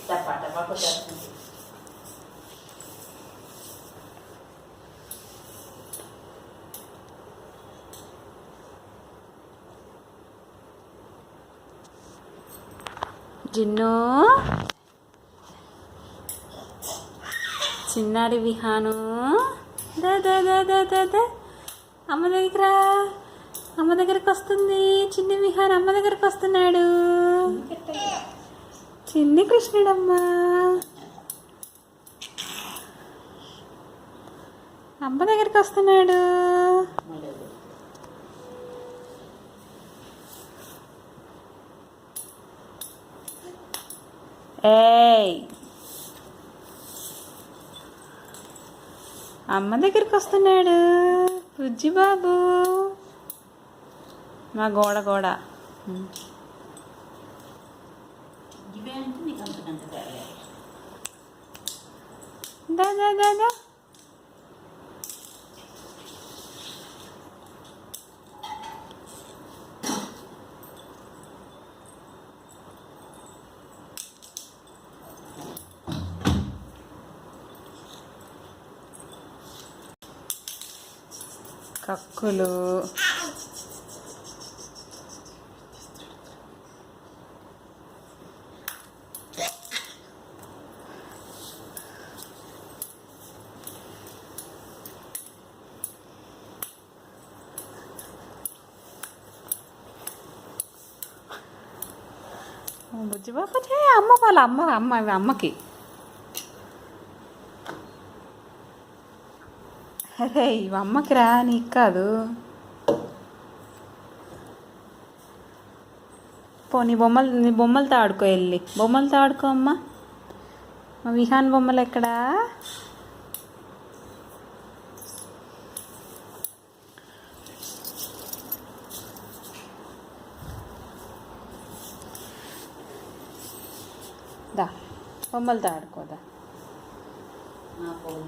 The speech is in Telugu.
టపా టపా కొట్టేస్తుంది. జిన్ను, చిన్నాడి విహాను, దా దా దా దా దా దా అమ్మ దగ్గర, అమ్మ దగ్గరికి వస్తుంది. చిన్ని విహాన్ అమ్మ దగ్గరికి వస్తున్నాడు. చిన్ని కృష్ణుడమ్మా, అమ్మ దగ్గరికి వస్తున్నాడు. ఏయ్, అమ్మ దగ్గరికి వస్తున్నాడు బుజ్జి బాబు. మా గోడ గోడ ఇవే అంటే నీకు అంతకంత తేడా. దా దా దా దా. కక్కులు, బుజ్జి బాబు అమ్మ వాళ్ళ అమ్మ అమ్మ ఇవి అమ్మకి. అరే ఇవి అమ్మకి రా, నీకు కాదు. పో, నీ బొమ్మలతో ఆడుకో, వెళ్ళి బొమ్మలతో ఆడుకో అమ్మ. మా విహాన్ బొమ్మలు ఎక్కడా? దా బొమ్మలతో ఆడుకోదా. నా ఫోన్